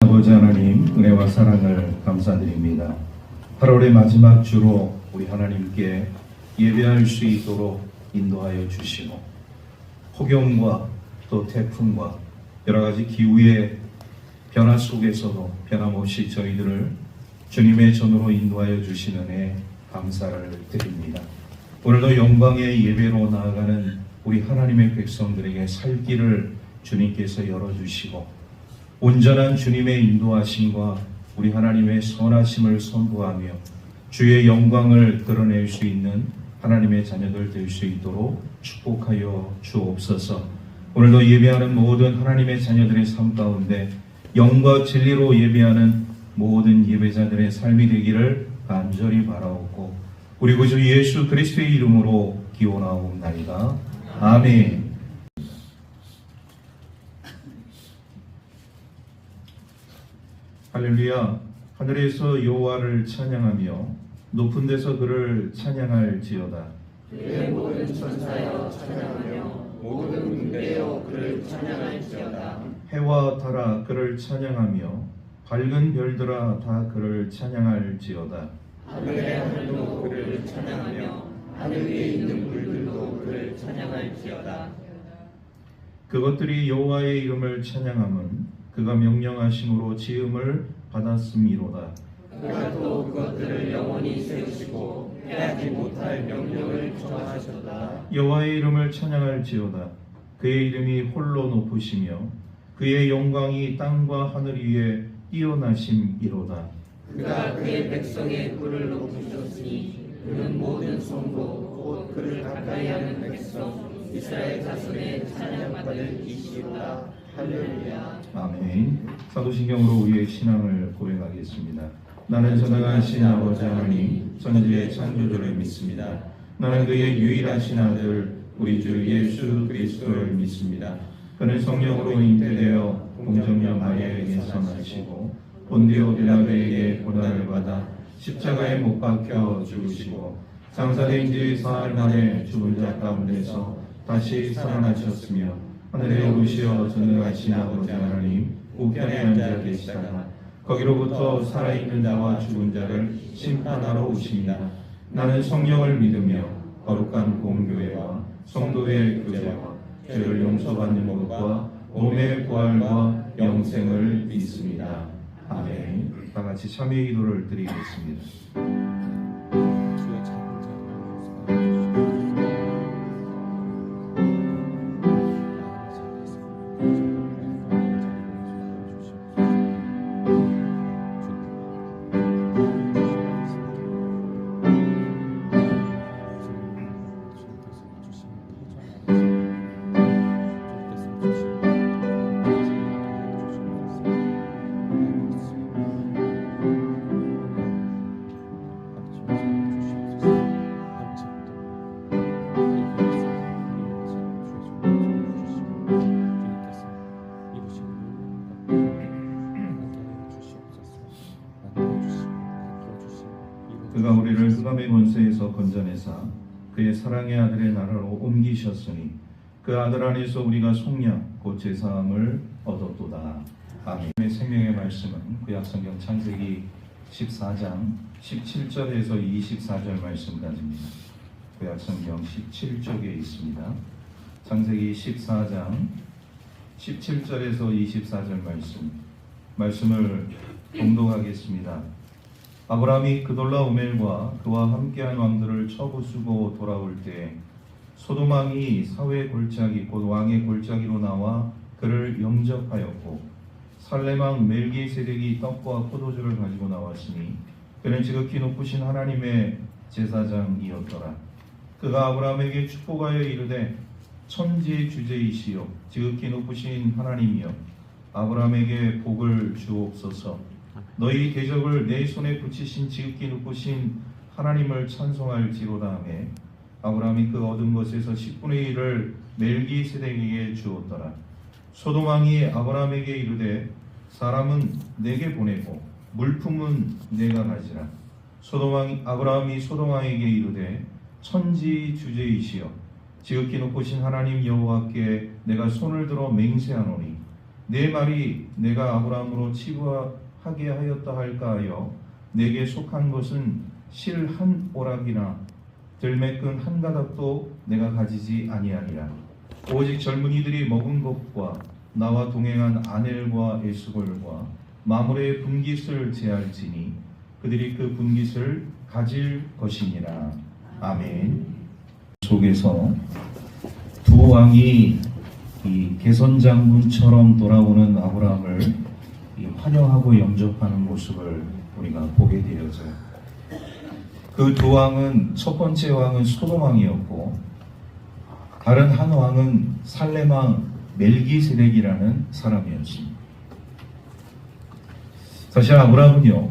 아버지 하나님, 은혜와 사랑을 감사드립니다. 8월의 마지막 주로 우리 하나님께 예배할 수 있도록 인도하여 주시고, 폭염과 또 태풍과 여러 가지 기후의 변화 속에서도 변함없이 저희들을 주님의 전으로 인도하여 주시는 은혜 감사를 드립니다. 오늘도 영광의 예배로 나아가는 우리 하나님의 백성들에게 살 길을 주님께서 열어주시고, 온전한 주님의 인도하심과 우리 하나님의 선하심을 선포하며 주의 영광을 드러낼 수 있는 하나님의 자녀들 될 수 있도록 축복하여 주옵소서. 오늘도 예배하는 모든 하나님의 자녀들의 삶 가운데 영과 진리로 예배하는 모든 예배자들의 삶이 되기를 간절히 바라옵고, 우리 구주 예수 그리스도의 이름으로 기원하옵나이다. 아멘. 할렐루야. 하늘에서 여호와를 찬양하며 높은 데서 그를 찬양할지어다. 그의 모든 천사여 찬양하며 모든 군대여 그를 찬양할지어다. 해와 달아 그를 찬양하며 밝은 별들아 다 그를 찬양할지어다. 하늘의 하늘도 그를 찬양하며 하늘 위에 있는 불들도 그를 찬양할지어다. 그것들이 여호와의 이름을 찬양함은 그가 명령하심으로 지음을 받았음이로다. 그가 또 그것들을 영원히 세우시고 해하지 못할 명령을 정하셨다. 여호와의 이름을 찬양할지어다. 그의 이름이 홀로 높으시며 그의 영광이 땅과 하늘 위에 뛰어나심이로다. 그가 그의 백성의 뿔을 높이셨으니 그는 모든 성도 곧 그를 가까이하는 백성 이스라엘 자손의 찬양받을 이시로다. 할렐루야. 아멘. 사도신경으로 우리의 신앙을 고백하겠습니다. 나는 전능하신 아버지 하나님 천지의 창조주를 믿습니다. 나는 그의 유일하신 아들 우리 주 예수 그리스도를 믿습니다. 그는 성령으로 잉태되어 공정녀 마리아에게서 나시고 본디오 빌라도에게 고난을 받아 십자가에 못 박혀 죽으시고 장사된 지 사흘 만에 죽은 자 가운데서 다시 살아나셨으며 하늘에 오르시어 전능하신 아버지 하나님 우편에 앉아 계시다가 거기로부터 살아있는 자와 죽은 자를 심판하러 오십니다. 나는 성령을 믿으며 거룩한 공교회와 성도의 교제와 죄를 용서받는 것과 몸의 부활과 영생을 믿습니다. 아멘. 다 같이 참여의 기도를 드리겠습니다. 그가 우리를 흑암의 권세에서 건져내사 그의 사랑의 아들의 나라로 옮기셨으니 그 아들 안에서 우리가 속량 곧 제사함을 얻었도다. 아멘. 생명의 말씀은 구약성경 창세기 14장 17절에서 24절 말씀까지입니다. 구약성경 17쪽에 있습니다. 창세기 14장 17절에서 24절 말씀을 봉독하겠습니다. 아브라함이 그돌라오멜과 그와 함께한 왕들을 쳐부수고 돌아올 때 소돔왕이 사회 골짜기 곧 왕의 골짜기로 나와 그를 영접하였고 살렘왕 멜기세덱이 떡과 포도주를 가지고 나왔으니 그는 지극히 높으신 하나님의 제사장이었더라. 그가 아브라함에게 축복하여 이르되 천지의 주제이시여 지극히 높으신 하나님이여 아브라함에게 복을 주옵소서. 너희 대적을 내 손에 붙이신 지극히 높으신 하나님을 찬송할지로다 하며 아브라함이 그 얻은 것에서 10분의 1을 멜기세덱에게 주었더라. 소돔왕이 아브라함에게 이르되 사람은 내게 보내고 물품은 내가 가지라. 아브라함이 소돔왕에게 이르되 천지 주제이시여 지극히 높으신 하나님 여호와께 내가 손을 들어 맹세하노니 내 말이 내가 아브라함으로 치부하게 하였다 할까 하여 내게 속한 것은 실 한 오락이나 들매끈 한 가닥도 내가 가지지 아니하리라. 오직 젊은이들이 먹은 것과 나와 동행한 아넬과 에스골과 마므레의 분깃을 제할지니 그들이 그 분깃을 가질 것이니라. 아멘. 속에서 두 왕이 이 개선 장군처럼 돌아오는 아브라함을 환영하고 영접하는 모습을 우리가 보게 되어져요. 그 두 왕은, 첫 번째 왕은 소돔 왕이었고 다른 한 왕은 살렘 왕 멜기세덱이라는 사람이었습니다. 사실 아브라함은요,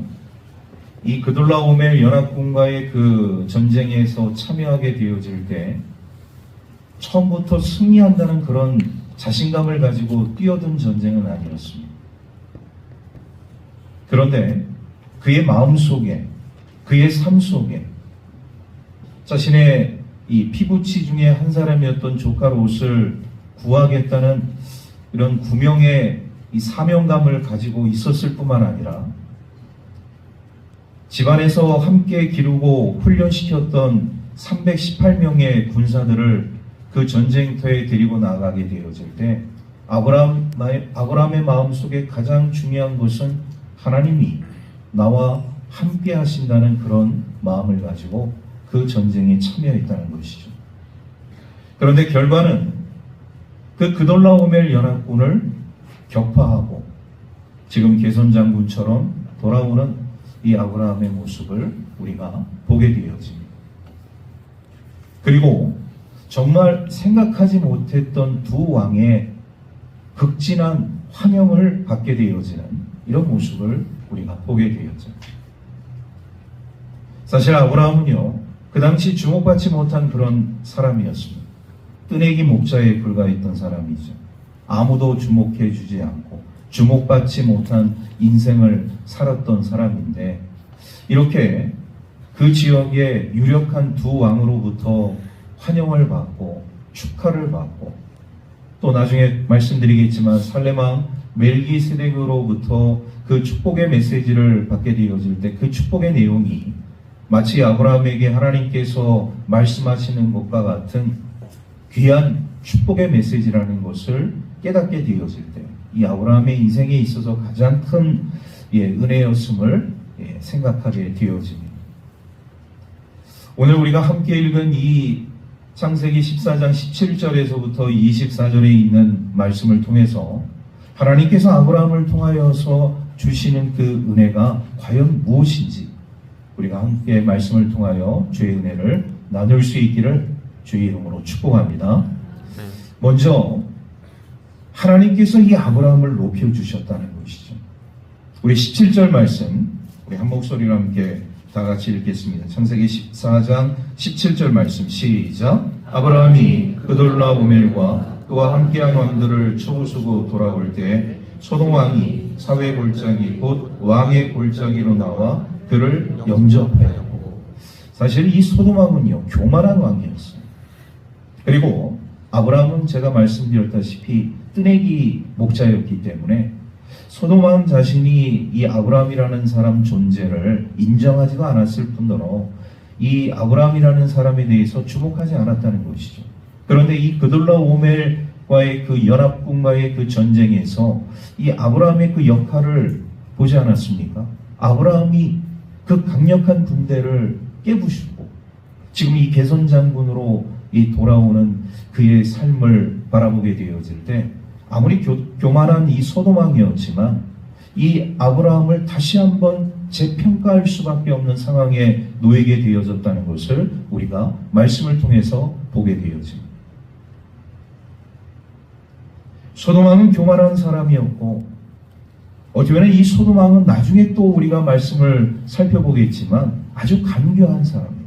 이 그돌라오멜 연합군과의 그 전쟁에서 참여하게 되어질 때 처음부터 승리한다는 그런 자신감을 가지고 뛰어든 전쟁은 아니었습니다. 그런데 그의 마음 속에, 그의 삶 속에 자신의 이 피부치 중에 한 사람이었던 조카 롯을 구하겠다는 이런 구명의 이 사명감을 가지고 있었을 뿐만 아니라 집안에서 함께 기르고 훈련시켰던 318명의 군사들을 그 전쟁터에 데리고 나가게 되어질 때 아브라함의 마음속에 가장 중요한 것은 하나님이 나와 함께 하신다는 그런 마음을 가지고 그 전쟁에 참여했다는 것이죠. 그런데 결과는 그 그돌라오멜 연합군을 격파하고 지금 개선 장군처럼 돌아오는 이 아브라함의 모습을 우리가 보게 되어집니다. 그리고 정말 생각하지 못했던 두 왕의 극진한 환영을 받게 되어지는 이런 모습을 우리가 보게 되었죠. 사실 아브라함은요, 그 당시 주목받지 못한 그런 사람이었습니다. 뜨내기 목자에 불과했던 사람이죠. 아무도 주목해 주지 않고 주목받지 못한 인생을 살았던 사람인데, 이렇게 그 지역의 유력한 두 왕으로부터 환영을 받고 축하를 받고, 또 나중에 말씀드리겠지만 살렘 왕 멜기세덱으로부터 그 축복의 메시지를 받게 되어질 때 그 축복의 내용이 마치 아브라함에게 하나님께서 말씀하시는 것과 같은 귀한 축복의 메시지라는 것을 깨닫게 되어질 때 이 아브라함의 인생에 있어서 가장 큰 은혜였음을 생각하게 되어집니다. 오늘 우리가 함께 읽은 이 창세기 14장 17절에서부터 24절에 있는 말씀을 통해서 하나님께서 아브라함을 통하여서 주시는 그 은혜가 과연 무엇인지 우리가 함께 말씀을 통하여 주의 은혜를 나눌 수 있기를 주의 이름으로 축복합니다. 먼저 하나님께서 이 아브라함을 높여주셨다는 것이죠. 우리 17절 말씀 우리 한 목소리로 함께 다 같이 읽겠습니다. 창세기 14장 17절 말씀 시작. 아브라함이 그돌라오멜과 그와 함께한 왕들을 쳐부수고 돌아올 때 소돔 왕이 사회 골짜기 곧 왕의 골짜기로 나와 그를 영접하였고, 사실 이 소돔 왕은요 교만한 왕이었어요. 그리고 아브라함은 제가 말씀드렸다시피 뜨내기 목자였기 때문에 소돔 왕 자신이 이 아브라함이라는 사람 존재를 인정하지도 않았을 뿐더러 이 아브라함이라는 사람에 대해서 주목하지 않았다는 것이죠. 그런데 이 그돌라오멜과의 그 연합군과의 그 전쟁에서 이 아브라함의 그 역할을 보지 않았습니까? 아브라함이 그 강력한 군대를 깨부수고 지금 이 개선 장군으로 이 돌아오는 그의 삶을 바라보게 되어질 때 아무리 교만한 이 소돔 왕이었지만 이 아브라함을 다시 한번 재평가할 수밖에 없는 상황에 놓이게 되어졌다는 것을 우리가 말씀을 통해서 보게 되어집니다. 소돔 왕은 교만한 사람이었고, 어떻게 보면 이 소돔 왕은 나중에 또 우리가 말씀을 살펴보겠지만 아주 간교한 사람이에요.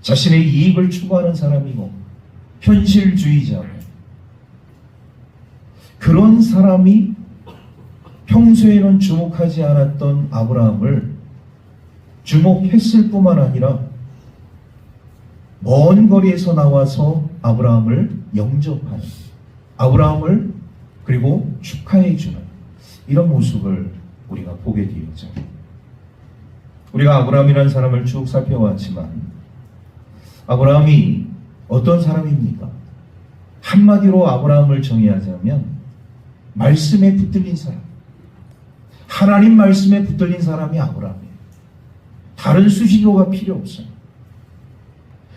자신의 이익을 추구하는 사람이고 현실주의자고, 그런 사람이 평소에는 주목하지 않았던 아브라함을 주목했을 뿐만 아니라 먼 거리에서 나와서 아브라함을 영접하는, 아브라함을 그리고 축하해주는 이런 모습을 우리가 보게 되었죠. 우리가 아브라함이라는 사람을 쭉 살펴왔지만 아브라함이 어떤 사람입니까? 한마디로 아브라함을 정의하자면 말씀에 붙들린 사람, 하나님 말씀에 붙들린 사람이 아브라함이에요. 다른 수식어가 필요 없어요.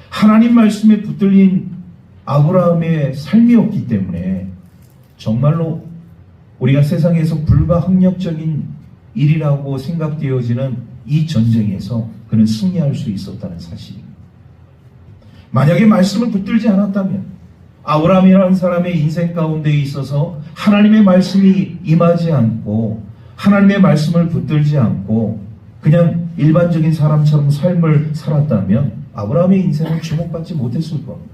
하나님 말씀에 붙들린 아브라함의 삶이었기 때문에 정말로 우리가 세상에서 불가항력적인 일이라고 생각되어지는 이 전쟁에서 그는 승리할 수 있었다는 사실입니다. 만약에 말씀을 붙들지 않았다면 아브라함이라는 사람의 인생 가운데 있어서 하나님의 말씀이 임하지 않고 하나님의 말씀을 붙들지 않고 그냥 일반적인 사람처럼 삶을 살았다면 아브라함의 인생은 주목받지 못했을 겁니다.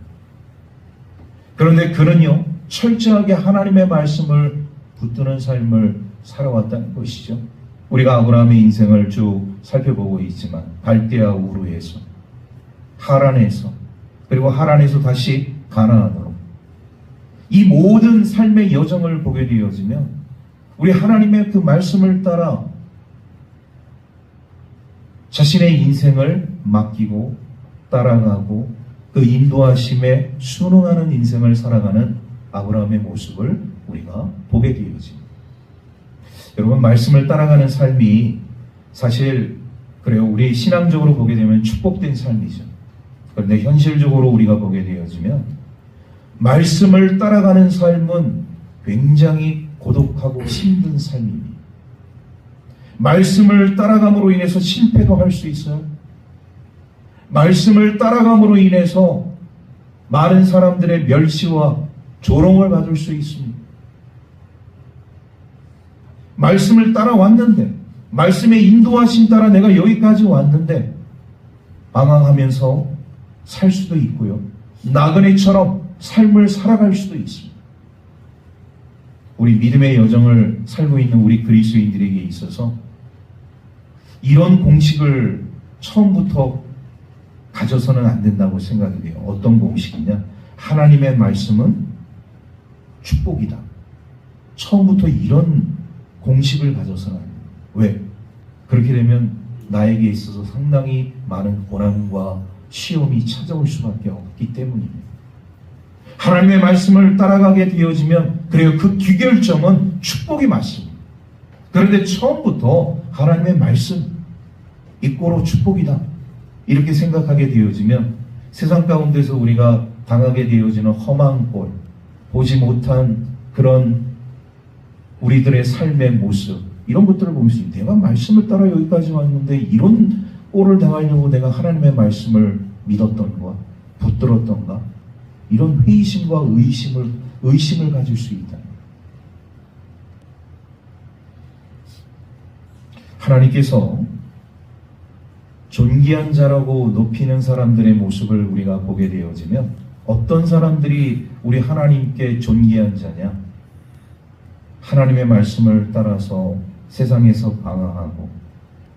그런데 그는요, 철저하게 하나님의 말씀을 붙드는 삶을 살아왔다는 것이죠. 우리가 아브라함의 인생을 쭉 살펴보고 있지만 갈대아 우르에서, 하란에서, 그리고 하란에서 다시 가나안으로 이 모든 삶의 여정을 보게 되어지면 우리 하나님의 그 말씀을 따라 자신의 인생을 맡기고 따라가고 그 인도하심에 순응하는 인생을 살아가는 아브라함의 모습을 우리가 보게 되어집니다. 여러분, 말씀을 따라가는 삶이 사실 그래요. 우리 신앙적으로 보게 되면 축복된 삶이죠. 그런데 현실적으로 우리가 보게 되어지면 말씀을 따라가는 삶은 굉장히 고독하고 힘든 삶입니다. 말씀을 따라감으로 인해서 실패도 할 수 있어요. 말씀을 따라감으로 인해서 많은 사람들의 멸시와 조롱을 받을 수 있습니다. 말씀을 따라왔는데, 말씀의 인도하심 따라 내가 여기까지 왔는데 방황하면서 살 수도 있고요, 나그네처럼 삶을 살아갈 수도 있습니다. 우리 믿음의 여정을 살고 있는 우리 그리스도인들에게 있어서 이런 공식을 처음부터 가져서는 안 된다고 생각이 돼요. 어떤 공식이냐? 하나님의 말씀은 축복이다. 처음부터 이런 공식을 가져서는 안 돼요. 왜? 그렇게 되면 나에게 있어서 상당히 많은 고난과 시험이 찾아올 수밖에 없기 때문입니다. 하나님의 말씀을 따라가게 되어지면 그래요, 그 귀결점은 축복이 맞습니다. 그런데 처음부터 하나님의 말씀 이꼬로 축복이다 이렇게 생각하게 되어지면 세상 가운데서 우리가 당하게 되어지는 험한 꼴, 보지 못한 그런 우리들의 삶의 모습, 이런 것들을 보면서 내가 말씀을 따라 여기까지 왔는데 이런 꼴을 당하려고 내가 하나님의 말씀을 믿었던가 붙들었던가, 이런 회의심과 의심을 가질 수 있다. 하나님께서 존귀한 자라고 높이는 사람들의 모습을 우리가 보게 되어지면 어떤 사람들이 우리 하나님께 존귀한 자냐? 하나님의 말씀을 따라서 세상에서 방황하고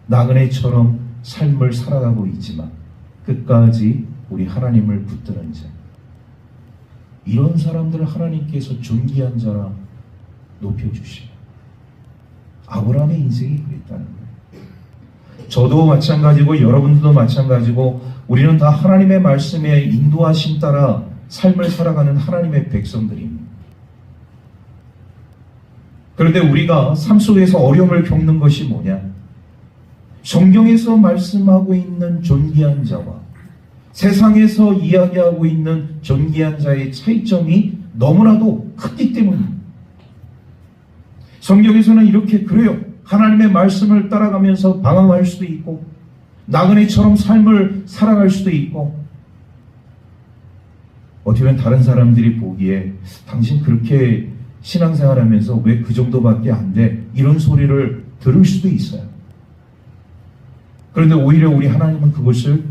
나그네처럼 삶을 살아가고 있지만 끝까지 우리 하나님을 붙드는 자, 이런 사람들을 하나님께서 존귀한 자라 높여주시고, 아브라함의 인생이 그랬다는 거예요. 저도 마찬가지고 여러분들도 마찬가지고 우리는 다 하나님의 말씀에 인도하심 따라 삶을 살아가는 하나님의 백성들입니다. 그런데 우리가 삶 속에서 어려움을 겪는 것이 뭐냐? 성경에서 말씀하고 있는 존귀한 자와 세상에서 이야기하고 있는 존귀한 자의 차이점이 너무나도 크기 때문입니다. 성경에서는 이렇게 그래요. 하나님의 말씀을 따라가면서 방황할 수도 있고 나그네처럼 삶을 살아갈 수도 있고, 어떻게 보면 다른 사람들이 보기에 당신 그렇게 신앙생활하면서 왜 그 정도밖에 안 돼? 이런 소리를 들을 수도 있어요. 그런데 오히려 우리 하나님은 그것을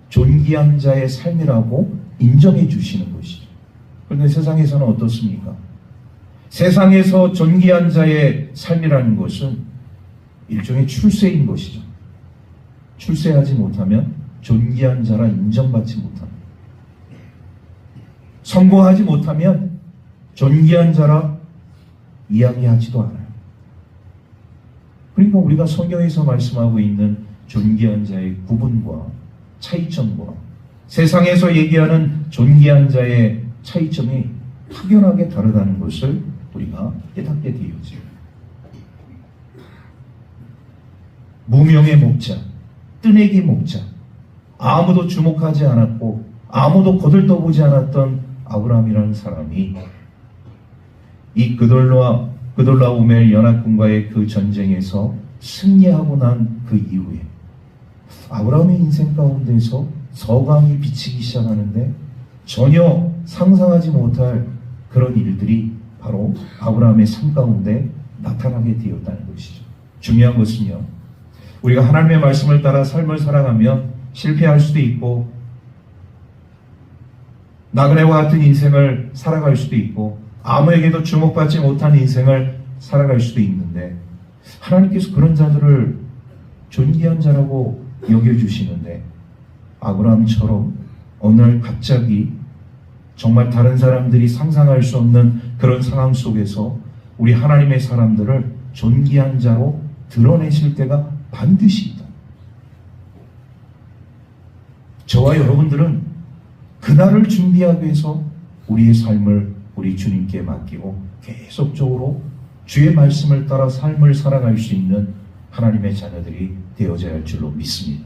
존귀한 자의 삶이라고 인정해 주시는 것이죠. 그런데 세상에서는 어떻습니까? 세상에서 존귀한 자의 삶이라는 것은 일종의 출세인 것이죠. 출세하지 못하면 존귀한 자라 인정받지 못합니다. 성공하지 못하면 존귀한 자라 이야기하지도 않아요. 그러니까 우리가 성경에서 말씀하고 있는 존귀한 자의 구분과 차이점과 세상에서 얘기하는 존귀한 자의 차이점이 확연하게 다르다는 것을 우리가 깨닫게 되어지요. 무명의 목자, 뜨내기 목자, 아무도 주목하지 않았고 아무도 거들떠보지 않았던 아브라함이라는 사람이 이 그돌라오멜 연합군과의 그 전쟁에서 승리하고 난 그 이후에 아브라함의 인생 가운데서 서광이 비치기 시작하는데 전혀 상상하지 못할 그런 일들이 바로 아브라함의 삶 가운데 나타나게 되었다는 것이죠. 중요한 것은요, 우리가 하나님의 말씀을 따라 삶을 살아가면 실패할 수도 있고 나그네와 같은 인생을 살아갈 수도 있고 아무에게도 주목받지 못한 인생을 살아갈 수도 있는데 하나님께서 그런 자들을 존귀한 자라고 여겨주시는데 아브라함처럼 어느 날 갑자기 정말 다른 사람들이 상상할 수 없는 그런 상황 속에서 우리 하나님의 사람들을 존귀한 자로 드러내실 때가 반드시 있다. 저와 여러분들은 그날을 준비하기 위해서 우리의 삶을 우리 주님께 맡기고 계속적으로 주의 말씀을 따라 삶을 살아갈 수 있는 하나님의 자녀들이 되어져야 할 줄로 믿습니다.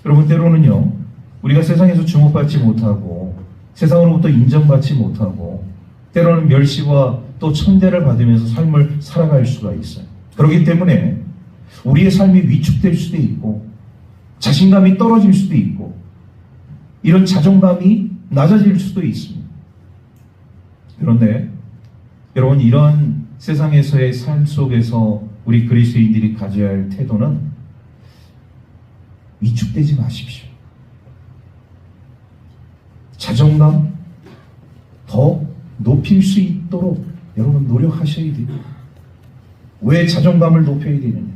여러분, 때로는요, 우리가 세상에서 주목받지 못하고 세상으로부터 인정받지 못하고 때로는 멸시와 또 천대를 받으면서 삶을 살아갈 수가 있어요. 그렇기 때문에 우리의 삶이 위축될 수도 있고 자신감이 떨어질 수도 있고 이런 자존감이 낮아질 수도 있습니다. 그런데 여러분, 이런 세상에서의 삶 속에서 우리 그리스도인들이 가져야 할 태도는 위축되지 마십시오. 자존감 더 높일 수 있도록 여러분 노력하셔야 돼요. 왜 자존감을 높여야 되느냐?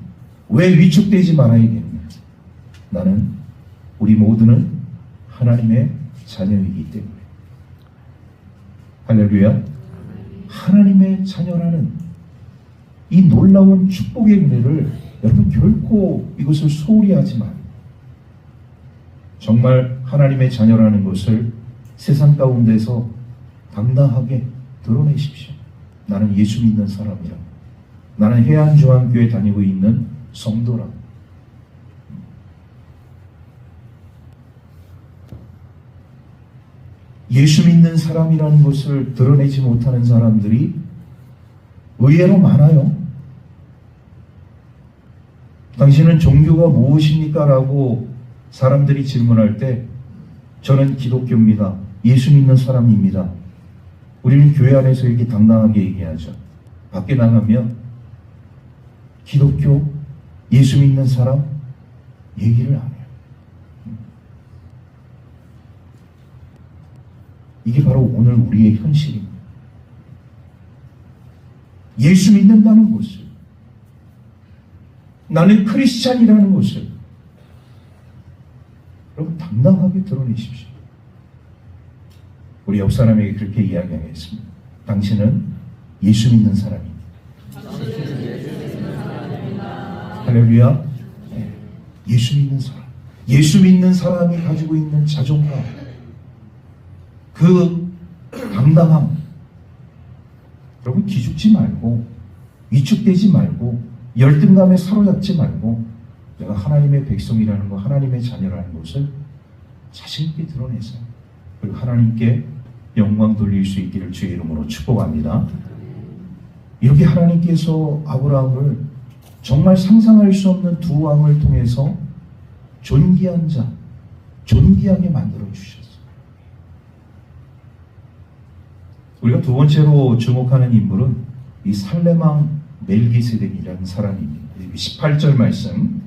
왜 위축되지 말아야 되느냐? 나는, 우리 모두는 하나님의 자녀이기 때문에. 할렐루야. 하나님의 자녀라는 이 놀라운 축복의 은혜를 여러분 결코 이것을 소홀히 하지 마세요. 정말 하나님의 자녀라는 것을 세상 가운데서 당당하게 드러내십시오. 나는 예수 믿는 사람이라. 나는 해안중앙교회 다니고 있는 성도라. 예수 믿는 사람이라는 것을 드러내지 못하는 사람들이 의외로 많아요. 당신은 종교가 무엇입니까? 라고 사람들이 질문할 때 저는 기독교입니다. 예수 믿는 사람입니다. 우리는 교회 안에서 이렇게 당당하게 얘기하죠. 밖에 나가면 기독교, 예수 믿는 사람 얘기를 안 해요. 이게 바로 오늘 우리의 현실입니다. 예수 믿는다는 것을, 나는 크리스찬이라는 것을 여러분 당당하게 드러내십시오. 우리 옆 사람에게 그렇게 이야기하겠습니다. 당신은 예수 믿는 사람입니다. 할렐루야. 네. 예수 믿는 사람. 예수 믿는 사람이 가지고 있는 자존감, 그 당당함. 여러분, 기죽지 말고 위축되지 말고 열등감에 사로잡지 말고 내가 하나님의 백성이라는 것, 하나님의 자녀라는 것을 자신 있게 드러내세요. 그리고 하나님께 영광 돌릴 수 있기를 주의 이름으로 축복합니다. 이렇게 하나님께서 아브라함을 정말 상상할 수 없는 두 왕을 통해서 존귀한 자, 존귀하게 만들어 주셨어요. 우리가 두 번째로 주목하는 인물은 이 살레망 멜기세덱이라는 사람입니다. 18절 말씀,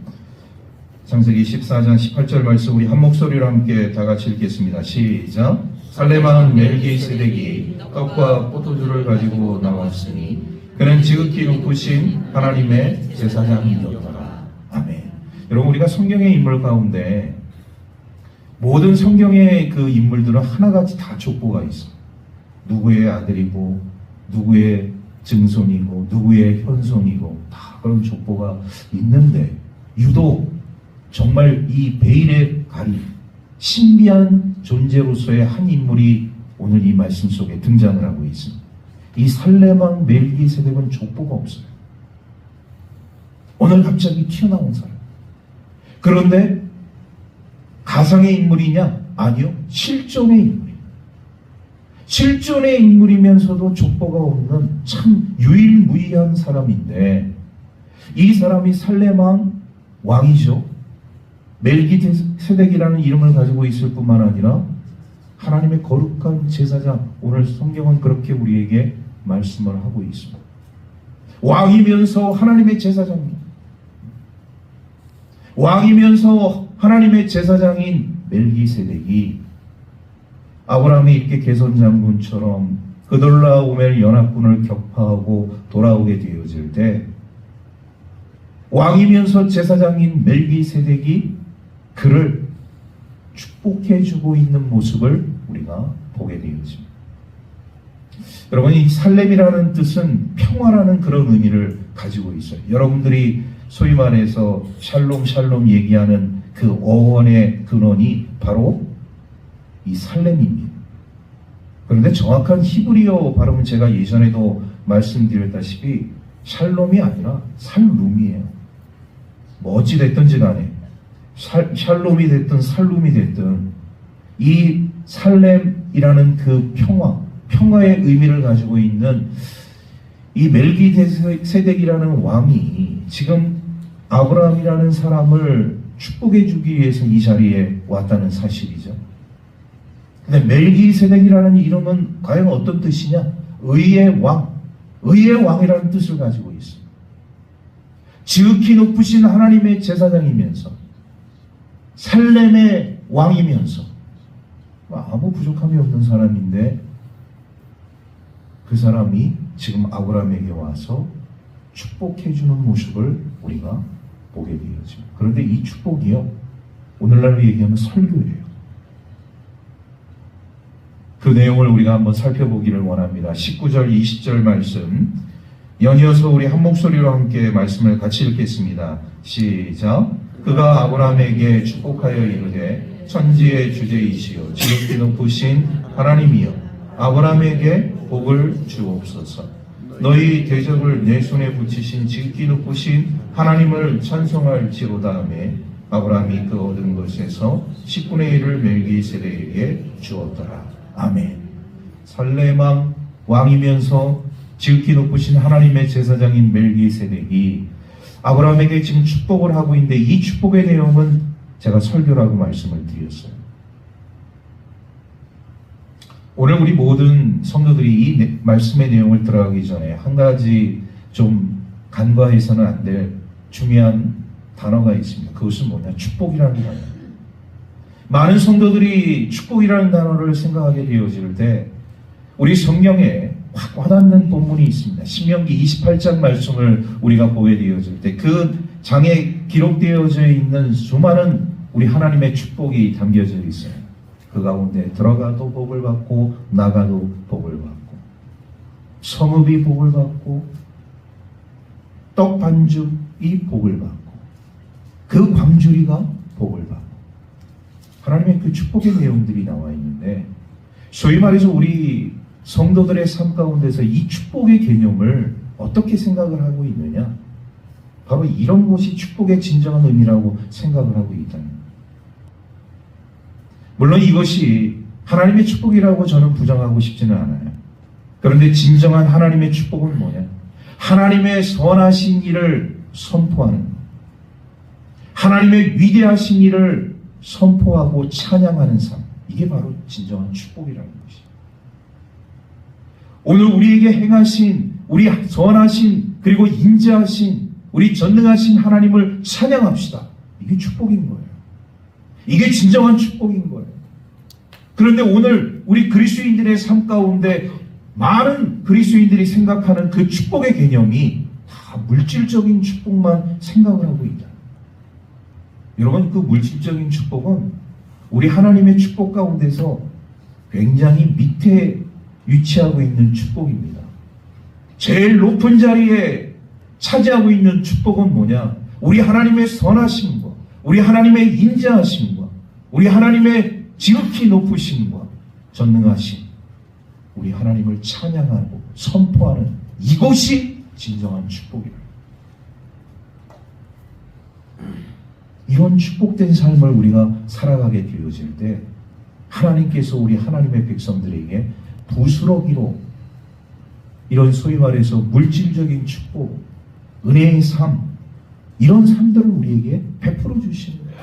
창세기 14장 18절 말씀 우리 한 목소리로 함께 다 같이 읽겠습니다. 시작. 살레망 멜기세덱이 떡과 포도주를 가지고 나왔으니 그는 지극히 높으신 하나님의 제사장이었더라. 아멘. 여러분, 우리가 성경의 인물 가운데 모든 성경의 그 인물들은 하나같이 다 족보가 있어. 누구의 아들이고 누구의 증손이고 누구의 현손이고 다 그런 족보가 있는데 유독 정말 이 베일의 가리 신비한 존재로서의 한 인물이 오늘 이 말씀 속에 등장을 하고 있습니다. 이 살레만 멜기세덱은 족보가 없어요. 오늘 갑자기 튀어나온 사람. 그런데 가상의 인물이냐? 아니요. 실존의 인물이에요. 실존의 인물이면서도 족보가 없는 참 유일무이한 사람인데 이 사람이 살레만 왕이죠. 멜기세덱이라는 이름을 가지고 있을 뿐만 아니라 하나님의 거룩한 제사장, 오늘 성경은 그렇게 우리에게 말씀을 하고 있습니다. 왕이면서 하나님의 제사장입니다. 왕이면서 하나님의 제사장인 멜기세덱이 아브라함이 이렇게 개선 장군처럼 그돌라오멜 연합군을 격파하고 돌아오게 되어질 때 왕이면서 제사장인 멜기세덱이 그를 축복해주고 있는 모습을 우리가 보게 되어집니다. 여러분, 이 살렘이라는 뜻은 평화라는 그런 의미를 가지고 있어요. 여러분들이 소위 말해서 샬롬 얘기하는 그 어원의 근원이 바로 이 살렘입니다. 그런데 정확한 히브리어 발음은 제가 예전에도 말씀드렸다시피 샬롬이 아니라 살룸이에요. 뭐 어찌 됐든지 간에 샬롬이 됐든 살룸이 됐든 이 살렘이라는 그 평화의 의미를 가지고 있는 이 멜기세덱이라는 왕이 지금 아브라함이라는 사람을 축복해 주기 위해서 이 자리에 왔다는 사실이죠. 근데 멜기세덱이라는 이름은 과연 어떤 뜻이냐? 의의 왕이라는 뜻을 가지고 있습니다. 지극히 높으신 하나님의 제사장이면서 살렘의 왕이면서 아무 부족함이 없는 사람인데 그 사람이 지금 아브라함에게 와서 축복해주는 모습을 우리가 보게 되어집니다. 그런데 이 축복이요, 오늘날로 얘기하면 설교예요. 그 내용을 우리가 한번 살펴보기를 원합니다. 19절, 20절 말씀 연이어서 우리 한 목소리로 함께 말씀을 같이 읽겠습니다. 시작. 그가 아브라함에게 축복하여 이르되 천지의 주제이시여 지극히 높으신 하나님이여 아브라함에게 복을 주옵소서. 너희 대적을 내 손에 붙이신 지극히 높으신 하나님을 찬송할지로다 하매 아브라함이 그 얻은 것에서 10분의 1을 멜기세덱에게 주었더라. 아멘. 살레망 왕이면서 지극히 높으신 하나님의 제사장인 멜기세덱이 아브라함에게 지금 축복을 하고 있는데 이 축복의 내용은 제가 설교라고 말씀을 드렸어요. 오늘 우리 모든 성도들이 이 말씀의 내용을 들어가기 전에 한 가지 좀 간과해서는 안 될 중요한 단어가 있습니다. 그것은 뭐냐? 축복이라는 단어. 많은 성도들이 축복이라는 단어를 생각하게 되어질 때 우리 성경에 확 와닿는 본문이 있습니다. 신명기 28장 말씀을 우리가 보게 되어질 때 그 장에 기록되어져 있는 수많은 우리 하나님의 축복이 담겨져 있어요. 그 가운데 들어가도 복을 받고 나가도 복을 받고 성읍이 복을 받고 떡 반죽이 복을 받고 그 광주리가 복을 받고 하나님의 그 축복의 내용들이 나와 있는데 소위 말해서 우리 성도들의 삶 가운데서 이 축복의 개념을 어떻게 생각을 하고 있느냐? 바로 이런 것이 축복의 진정한 의미라고 생각을 하고 있다는 거예요. 물론 이것이 하나님의 축복이라고 저는 부정하고 싶지는 않아요. 그런데 진정한 하나님의 축복은 뭐냐? 하나님의 선하신 일을 선포하는 것. 하나님의 위대하신 일을 선포하고 찬양하는 삶. 이게 바로 진정한 축복이라는 것이죠. 오늘 우리에게 행하신, 우리 선하신, 그리고 인자하신, 우리 전능하신 하나님을 찬양합시다. 이게 축복인 거예요. 이게 진정한 축복인 거예요. 그런데 오늘 우리 그리스도인들의 삶 가운데 많은 그리스도인들이 생각하는 그 축복의 개념이 다 물질적인 축복만 생각을 하고 있다. 여러분, 그 물질적인 축복은 우리 하나님의 축복 가운데서 굉장히 밑에 위치하고 있는 축복입니다. 제일 높은 자리에 차지하고 있는 축복은 뭐냐? 우리 하나님의 선하심과 우리 하나님의 인자하심과 우리 하나님의 지극히 높으심과 전능하심, 우리 하나님을 찬양하고 선포하는 이것이 진정한 축복이다. 이런 축복된 삶을 우리가 살아가게 되어질 때 하나님께서 우리 하나님의 백성들에게 부스러기로 이런 소위 말해서 물질적인 축복, 은혜의 삶, 이런 삶들을 우리에게 베풀어 주시는 거예요.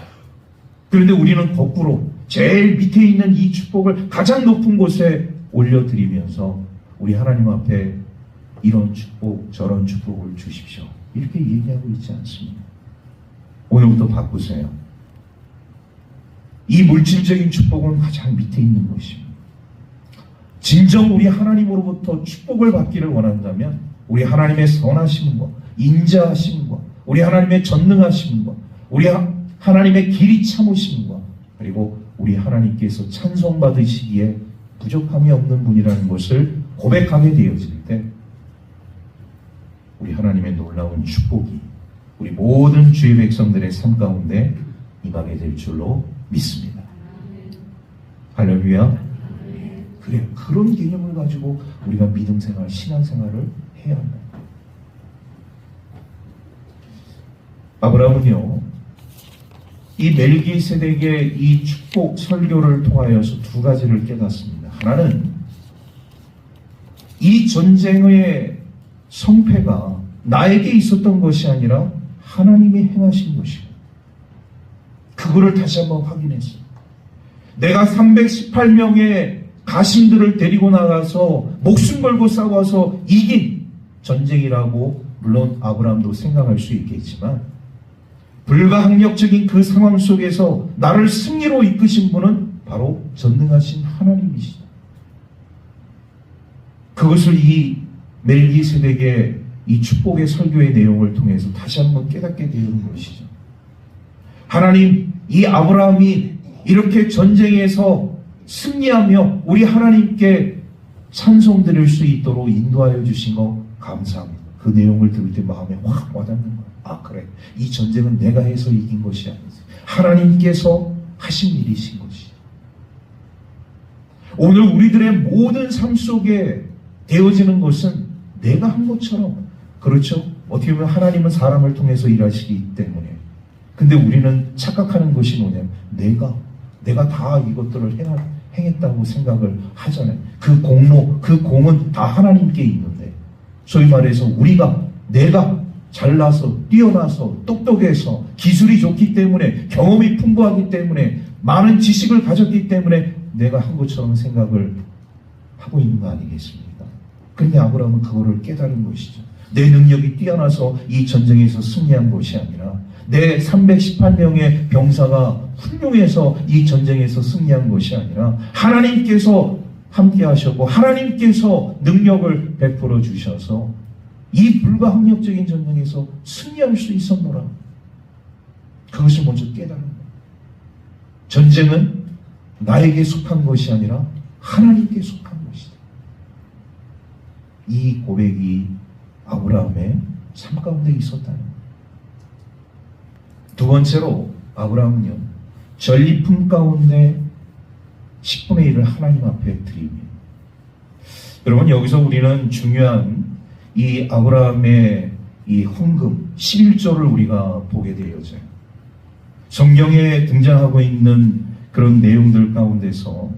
그런데 우리는 거꾸로 제일 밑에 있는 이 축복을 가장 높은 곳에 올려드리면서 우리 하나님 앞에 이런 축복, 저런 축복을 주십시오, 이렇게 얘기하고 있지 않습니다. 오늘부터 바꾸세요. 이 물질적인 축복은 가장 밑에 있는 것입니다. 진정 우리 하나님으로부터 축복을 받기를 원한다면 우리 하나님의 선하심과 인자하심과 우리 하나님의 전능하심과 우리 하나님의 길이 참으심과 그리고 우리 하나님께서 찬송받으시기에 부족함이 없는 분이라는 것을 고백하게 되어질 때 우리 하나님의 놀라운 축복이 우리 모든 주의 백성들의 삶 가운데 임하게 될 줄로 믿습니다. 할렐루야. 그래요. 그런 개념을 가지고 우리가 믿음 생활, 신앙 생활을 해야 합니다. 아브라함은요, 이 멜기세덱의 이 축복 설교를 통하여서 두 가지를 깨닫습니다. 하나는 이 전쟁의 성패가 나에게 있었던 것이 아니라 하나님이 행하신 것이고, 그거를 다시 한번 확인했어요. 내가 318명의 가신들을 데리고 나가서 목숨 걸고 싸워서 이긴 전쟁이라고 물론 아브라함도 생각할 수 있겠지만, 불가항력적인 그 상황 속에서 나를 승리로 이끄신 분은 바로 전능하신 하나님이시다. 그것을 이 멜기세덱의 이 축복의 설교의 내용을 통해서 다시 한번 깨닫게 되는 것이죠. 하나님, 이 아브라함이 이렇게 전쟁에서 승리하며 우리 하나님께 찬송 드릴 수 있도록 인도하여 주신 거 감사합니다. 그 내용을 들을 때 마음에 확 와닿는 거예요. 아, 그래, 이 전쟁은 내가 해서 이긴 것이 아니지, 하나님께서 하신 일이신 것이죠. 오늘 우리들의 모든 삶 속에 되어지는 것은 내가 한 것처럼, 그렇죠? 어떻게 보면 하나님은 사람을 통해서 일하시기 때문에. 근데 우리는 착각하는 것이 뭐냐면 내가 다 이것들을 행했다고 생각을 하잖아요. 그 공로, 그 공은 다 하나님께 있는데, 소위 말해서 내가 잘나서 뛰어나서 똑똑해서 기술이 좋기 때문에, 경험이 풍부하기 때문에, 많은 지식을 가졌기 때문에 내가 한 것처럼 생각을 하고 있는 거 아니겠습니까? 그런데 아브라함은 그거를 깨달은 것이죠. 내 능력이 뛰어나서 이 전쟁에서 승리한 것이 아니라 내 318명의 병사가 훌륭해서 이 전쟁에서 승리한 것이 아니라 하나님께서 함께 하셨고 하나님께서 능력을 베풀어 주셔서 이 불가항력적인 전쟁에서 승리할 수 있었노라. 그것을 먼저 깨달은 거예요. 전쟁은 나에게 속한 것이 아니라 하나님께 속한 것이다. 이 고백이 아브라함의 삶 가운데 있었다는 거예요. 두 번째로 아브라함은요, 전리품 가운데 10분의 1을 하나님 앞에 드립니다. 여러분, 여기서 우리는 중요한 이 아브라함의 이 헌금 11조를 우리가 보게 되어져요. 성경에 등장하고 있는 그런 내용들 가운데서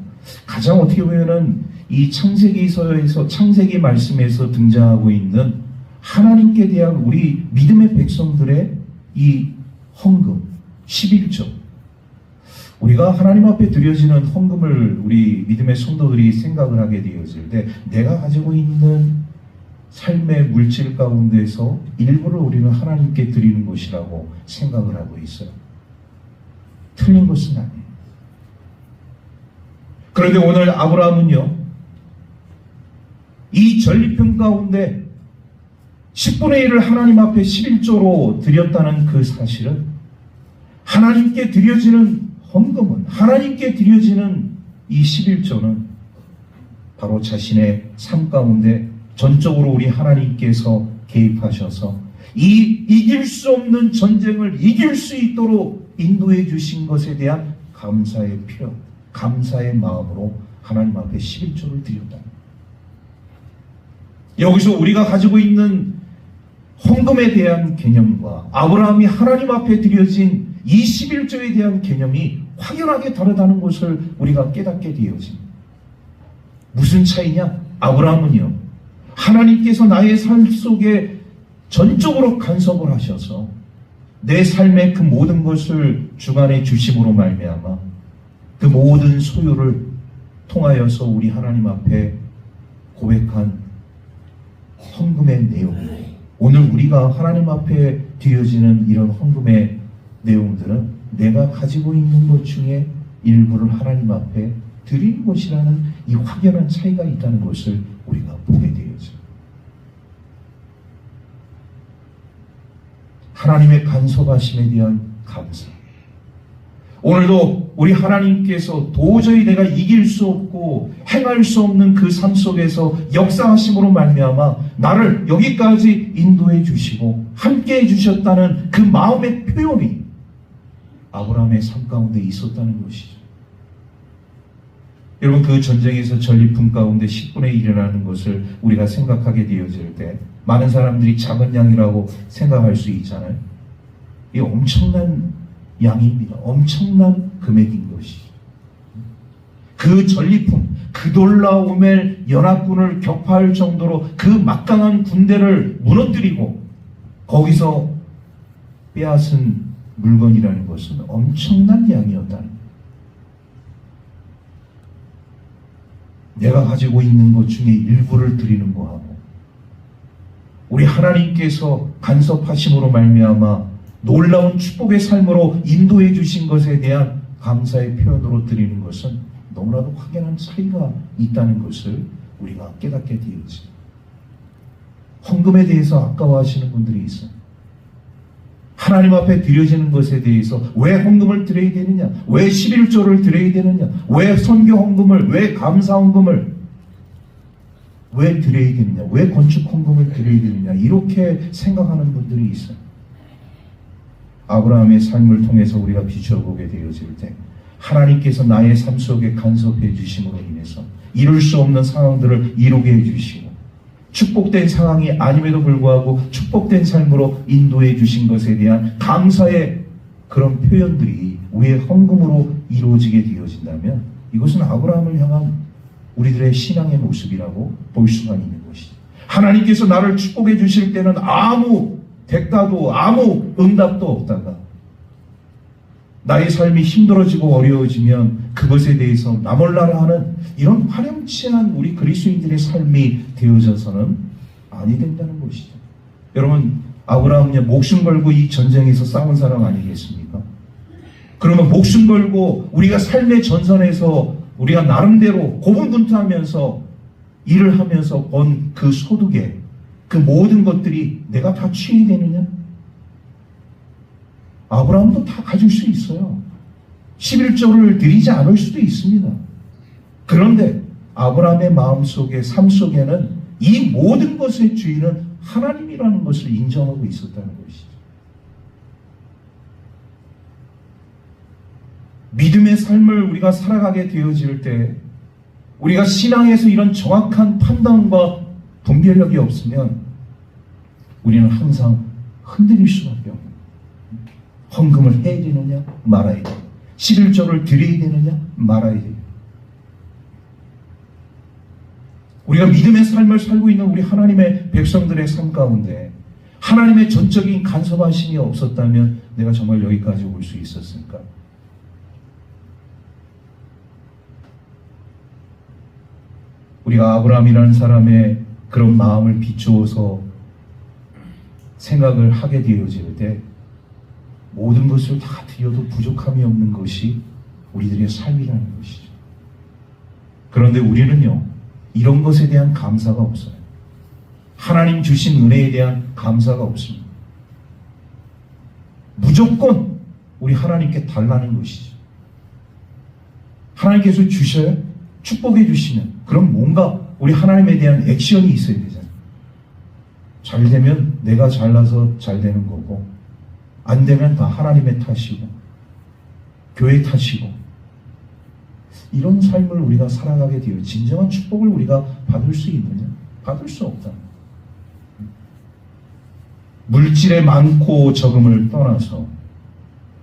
가장 어떻게 보면은 이 창세기서에서, 창세기 말씀에서 등장하고 있는 하나님께 대한 우리 믿음의 백성들의 이 헌금 11조, 우리가 하나님 앞에 드려지는 헌금을 우리 믿음의 성도들이 생각을 하게 되어질 때 내가 가지고 있는 삶의 물질 가운데서 일부를 우리는 하나님께 드리는 것이라고 생각을 하고 있어요. 틀린 것은 아니에요. 그런데 오늘 아브라함은요, 이 전리품 가운데 10분의 1을 하나님 앞에 11조로 드렸다는 그 사실은, 하나님께 드려지는 헌금은, 하나님께 드려지는 이 11조는 바로 자신의 삶 가운데 전적으로 우리 하나님께서 개입하셔서 이 이길 수 없는 전쟁을 이길 수 있도록 인도해 주신 것에 대한 감사의 표현, 감사의 마음으로 하나님 앞에 11조를 드렸다. 여기서 우리가 가지고 있는 헌금에 대한 개념과 아브라함이 하나님 앞에 드려진 이 11조에 대한 개념이 확연하게 다르다는 것을 우리가 깨닫게 되어집니다. 무슨 차이냐? 아브라함은요, 하나님께서 나의 삶 속에 전적으로 간섭을 하셔서 내 삶의 그 모든 것을 주관해 주심으로 말미암아 그 모든 소유를 통하여서 우리 하나님 앞에 고백한 헌금의 내용, 오늘 우리가 하나님 앞에 드려지는 이런 헌금의 내용들은 내가 가지고 있는 것 중에 일부를 하나님 앞에 드리는 것이라는 이 확연한 차이가 있다는 것을 우리가 보게 되어져. 하나님의 간섭하심에 대한 감사. 오늘도 우리 하나님께서 도저히 내가 이길 수 없고 행할 수 없는 그 삶 속에서 역사하심으로 말미암아 나를 여기까지 인도해 주시고 함께 해 주셨다는 그 마음의 표현이 아브라함의 삶 가운데 있었다는 것이죠. 여러분, 그 전쟁에서 전리품 가운데 10분의 1이라는 것을 우리가 생각하게 되어질 때 많은 사람들이 작은 양이라고 생각할 수 있잖아요. 이 엄청난 양입니다. 엄청난 금액인 것이죠. 그 전리품, 그돌라오멜 연합군을 격파할 정도로 그 막강한 군대를 무너뜨리고 거기서 빼앗은 물건이라는 것은 엄청난 양이었다는 거예요. 내가 가지고 있는 것 중에 일부를 드리는 거하고 우리 하나님께서 간섭하심으로 말미암아 놀라운 축복의 삶으로 인도해 주신 것에 대한 감사의 표현으로 드리는 것은 너무나도 확연한 차이가 있다는 것을 우리가 깨닫게 되었지. 헌금에 대해서 아까워하시는 분들이 있어요. 하나님 앞에 드려지는 것에 대해서 왜 헌금을 드려야 되느냐? 왜 11조를 드려야 되느냐? 왜 선교 헌금을, 왜 감사 헌금을 왜 드려야 되느냐? 왜 건축 헌금을 드려야 되느냐? 이렇게 생각하는 분들이 있어요. 아브라함의 삶을 통해서 우리가 비춰보게 되어질 때 하나님께서 나의 삶 속에 간섭해 주심으로 인해서 이룰 수 없는 상황들을 이루게 해주시고 축복된 상황이 아님에도 불구하고 축복된 삶으로 인도해 주신 것에 대한 감사의 그런 표현들이 우리의 헌금으로 이루어지게 되어진다면 이것은 아브라함을 향한 우리들의 신앙의 모습이라고 볼 수가 있는 것이죠. 하나님께서 나를 축복해 주실 때는 아무 대가도 아무 응답도 없다가 나의 삶이 힘들어지고 어려워지면 그것에 대해서 나몰라라 하는 이런 화렴치한 우리 그리스도인들의 삶이 되어져서는 아니 된다는 것이죠. 여러분, 아브라함은 목숨 걸고 이 전쟁에서 싸운 사람 아니겠습니까? 그러면 목숨 걸고 우리가 삶의 전선에서 우리가 나름대로 고분분투하면서 일을 하면서 번 그 소득에 그 모든 것들이 내가 다 취해야 되느냐? 아브라함도 다 가질 수 있어요. 11조를 드리지 않을 수도 있습니다. 그런데 아브라함의 마음속에 삶 속에는 이 모든 것의 주인은 하나님이라는 것을 인정하고 있었다는 것이죠. 믿음의 삶을 우리가 살아가게 되어질 때 우리가 신앙에서 이런 정확한 판단과 분별력이 없으면 우리는 항상 흔들릴 수밖에 없는 헌금을 해야 되느냐 말아야 되느냐 11조를 드려야 되느냐 말아야 되느냐 우리가 믿음의 삶을 살고 있는 우리 하나님의 백성들의 삶 가운데 하나님의 전적인 간섭하심이 없었다면 내가 정말 여기까지 올 수 있었을까? 우리가 아브라함이라는 사람의 그런 마음을 비추어서 생각을 하게 되어질 때 모든 것을 다 드려도 부족함이 없는 것이 우리들의 삶이라는 것이죠. 그런데 우리는요, 이런 것에 대한 감사가 없어요. 하나님 주신 은혜에 대한 감사가 없습니다. 무조건 우리 하나님께 달라는 것이죠. 하나님께서 주셔야 축복해 주시면 그럼 뭔가 우리 하나님에 대한 액션이 있어야 되잖아요. 잘 되면 내가 잘나서 잘 되는 거고, 안 되면 다 하나님의 탓이고, 교회 탓이고, 이런 삶을 우리가 살아가게 되어 진정한 축복을 우리가 받을 수 있느냐? 받을 수 없다. 물질의 많고 적음을 떠나서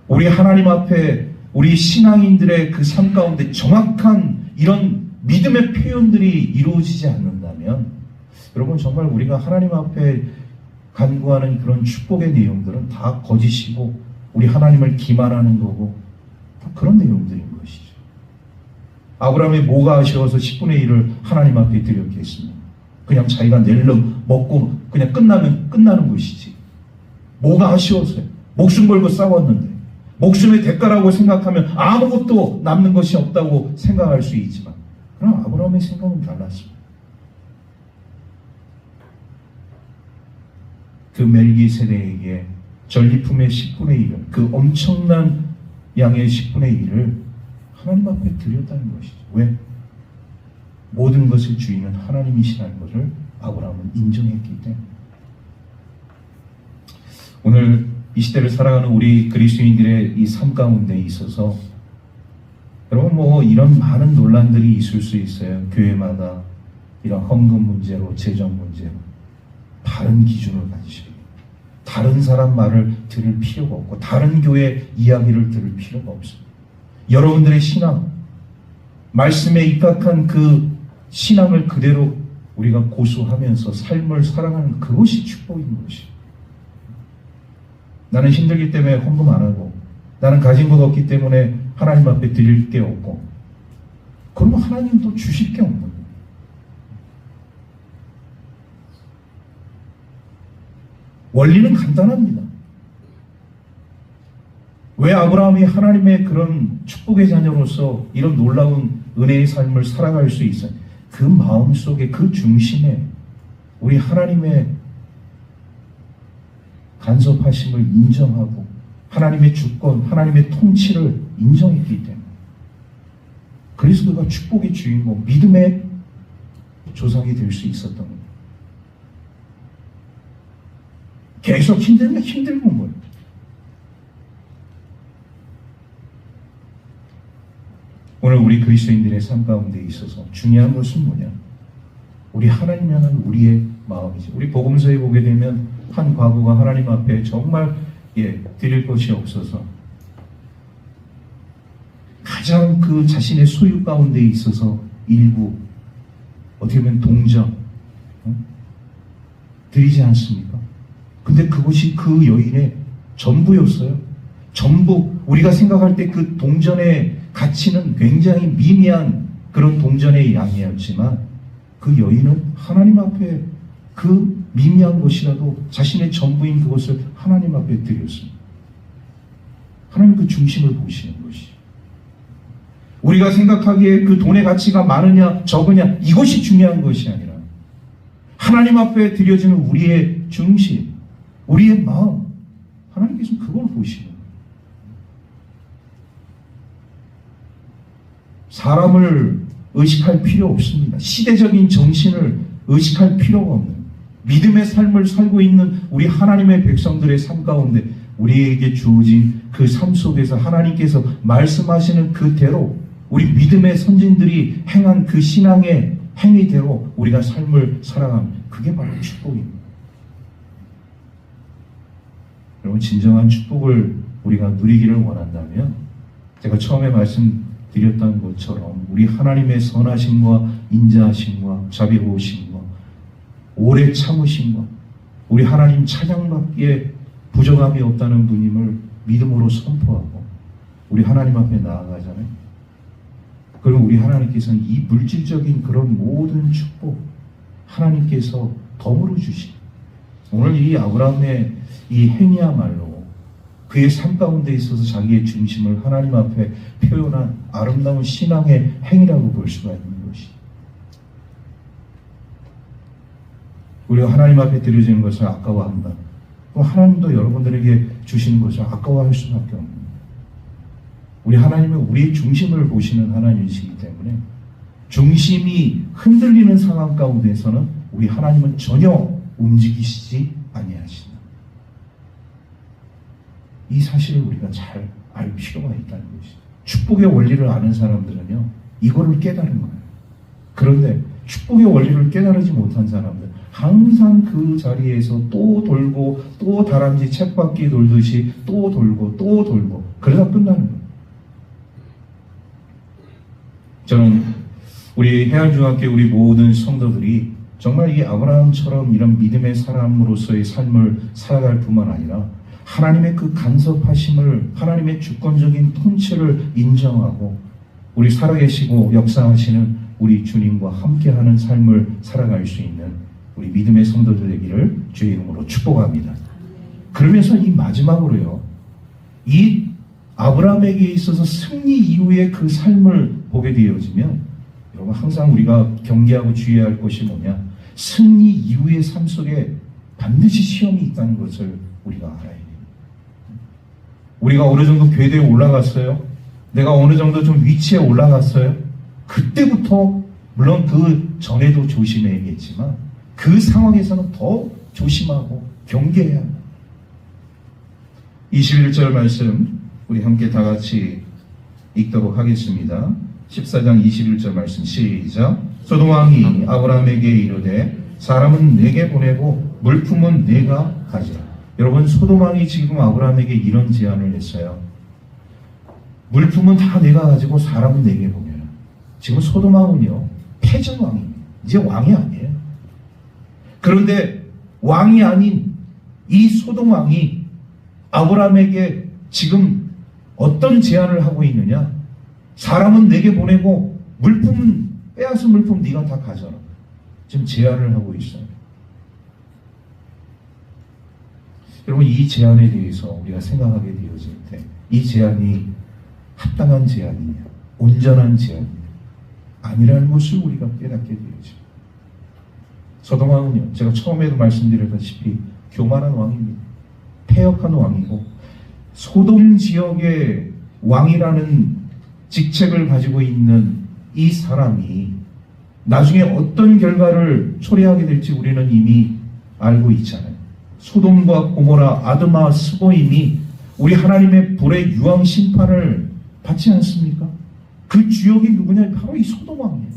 우리 하나님 앞에 우리 신앙인들의 그 삶 가운데 정확한 이런 믿음의 표현들이 이루어지지 않는다면, 여러분 정말 우리가 하나님 앞에 간구하는 그런 축복의 내용들은 다 거짓이고 우리 하나님을 기만하는 거고 다 그런 내용들인 것이죠. 아브라함이 뭐가 아쉬워서 10분의 1을 하나님 앞에 드렸겠습니까? 그냥 자기가 낼름 먹고 그냥 끝나면 끝나는 것이지. 뭐가 아쉬워서요? 목숨 걸고 싸웠는데, 목숨의 대가라고 생각하면 아무것도 남는 것이 없다고 생각할 수 있지만, 그러나 아브라함의 생각은 달랐습니다. 그 멜기세덱에게 전리품의 10분의 1을, 그 엄청난 양의 10분의 1을 하나님 앞에 드렸다는 것이죠. 왜? 모든 것의 주인은 하나님이시라는 것을 아브라함은 인정했기 때문에. 오늘 이 시대를 살아가는 우리 그리스도인들의 이 삶 가운데 있어서 여러분 뭐 이런 많은 논란들이 있을 수 있어요. 교회마다 이런 헌금 문제로, 재정 문제로 바른 기준을 가지시고, 다른 사람 말을 들을 필요가 없고 다른 교회 이야기를 들을 필요가 없습니다. 여러분들의 신앙, 말씀에 입각한 그 신앙을 그대로 우리가 고수하면서 삶을 살아가는 그것이 축복인 것이에요. 나는 힘들기 때문에 헌금 안 하고, 나는 가진 것 없기 때문에 하나님 앞에 드릴 게 없고, 그러면 하나님도 주실 게 없는 거예요. 원리는 간단합니다. 왜 아브라함이 하나님의 그런 축복의 자녀로서 이런 놀라운 은혜의 삶을 살아갈 수 있어요? 그 마음 속에, 그 중심에 우리 하나님의 간섭하심을 인정하고 하나님의 주권, 하나님의 통치를 인정했기 때문에, 그래서 그가 축복의 주인공, 믿음의 조상이 될 수 있었던 겁니다. 계속 힘들면 힘들고 거예요. 오늘 우리 그리스도인들의 삶 가운데 있어서 중요한 것은 뭐냐? 우리 하나님 향한 우리의 마음이죠. 우리 복음서에 보게 되면 한 과부가 하나님 앞에 정말 드릴 것이 없어서 가장 그 자신의 소유 가운데 있어서 일부 어떻게 보면 동정 드리지 않습니까? 근데 그것이 그 여인의 전부였어요. 전부. 우리가 생각할 때 그 동전의 가치는 굉장히 미미한 그런 동전의 양이었지만, 그 여인은 하나님 앞에 그 미미한 것이라도 자신의 전부인 그것을 하나님 앞에 드렸습니다. 하나님 그 중심을 보시는 것이. 우리가 생각하기에 그 돈의 가치가 많으냐 적으냐 이것이 중요한 것이 아니라 하나님 앞에 드려지는 우리의 중심, 우리의 마음, 하나님께서는 그걸 보시는 거예요. 사람을 의식할 필요 없습니다. 시대적인 정신을 의식할 필요가 없는 믿음의 삶을 살고 있는 우리 하나님의 백성들의 삶 가운데 우리에게 주어진 그 삶 속에서 하나님께서 말씀하시는 그대로 우리 믿음의 선진들이 행한 그 신앙의 행위대로 우리가 삶을 살아가는, 그게 바로 축복입니다. 여러분, 진정한 축복을 우리가 누리기를 원한다면 제가 처음에 말씀드렸던 것처럼 우리 하나님의 선하심과 인자하심과 자비로우심과 오래 참으심과 우리 하나님 찬양받기에 부정함이 없다는 분임을 믿음으로 선포하고 우리 하나님 앞에 나아가잖아요. 그럼 우리 하나님께서는 이 물질적인 그런 모든 축복 하나님께서 덤으로 주시. 오늘 이 아브라함의 이 행위야말로 그의 삶 가운데 있어서 자기의 중심을 하나님 앞에 표현한 아름다운 신앙의 행위라고 볼 수가 있는 것이. 우리가 하나님 앞에 드려지는 것을 아까워한다. 또 하나님도 여러분들에게 주시는 것을 아까워할 수밖에 없는 거예요. 우리 하나님은 우리의 중심을 보시는 하나님이시기 때문에 중심이 흔들리는 상황 가운데서는 우리 하나님은 전혀 움직이시지 아니하시나. 이 사실을 우리가 잘 알 필요가 있다는 것이죠. 축복의 원리를 아는 사람들은요, 이거를 깨달은 거예요. 그런데 축복의 원리를 깨달지 못한 사람들, 항상 그 자리에서 또 돌고 또 다람쥐 쳇바퀴 돌듯이 또 돌고 또 돌고 그러다 끝나는 거예요. 저는 우리 해안중학교 우리 모든 성도들이 정말 이 아브라함처럼 이런 믿음의 사람으로서의 삶을 살아갈 뿐만 아니라 하나님의 그 간섭하심을, 하나님의 주권적인 통치를 인정하고 우리 살아계시고 역사하시는 우리 주님과 함께하는 삶을 살아갈 수 있는 우리 믿음의 성도들 되기를 주의 이름으로 축복합니다. 그러면서 이 마지막으로요, 이 아브라함에게 있어서 승리 이후의 그 삶을 보게 되어지면, 여러분 항상 우리가 경계하고 주의해야 할 것이 뭐냐, 승리 이후의 삶 속에 반드시 시험이 있다는 것을 우리가 알아야 돼요. 우리가 어느 정도 궤도에 올라갔어요. 내가 어느 정도 좀 위치에 올라갔어요. 그때부터 물론 그 전에도 조심해야겠지만 그 상황에서는 더 조심하고 경계해야 합니다. 21절 말씀 우리 함께 다 같이 읽도록 하겠습니다. 14장 21절 말씀 시작. 소돔 왕이 아브라함에게 이르되 사람은 내게 보내고 물품은 내가 가지라. 여러분, 소돔 왕이 지금 아브라함에게 이런 제안을 했어요. 물품은 다 내가 가지고 사람은 내게 보내라. 지금 소돔 왕은요, 패전 왕입니다. 이제 왕이 아니에요. 그런데 왕이 아닌 이 소돔 왕이 아브라함에게 지금 어떤 제안을 하고 있느냐? 사람은 내게 보내고 물품은 빼앗은 물품 네가 다 가져라. 지금 제안을 하고 있어요. 여러분, 이 제안에 대해서 우리가 생각하게 되어질 때 이 제안이 합당한 제안이냐, 온전한 제안이냐 아니라는 것을 우리가 깨닫게 되어집니다. 소돔 왕은요, 제가 처음에도 말씀드렸다시피 교만한 왕입니다. 패역한 왕이고 소돔 지역의 왕이라는 직책을 가지고 있는 이 사람이 나중에 어떤 결과를 초래하게 될지 우리는 이미 알고 있잖아요. 소돔과 고모라, 아드마, 스보임이 우리 하나님의 불의 유황 심판을 받지 않습니까? 그 주역이 누구냐? 바로 이 소돔 왕이에요.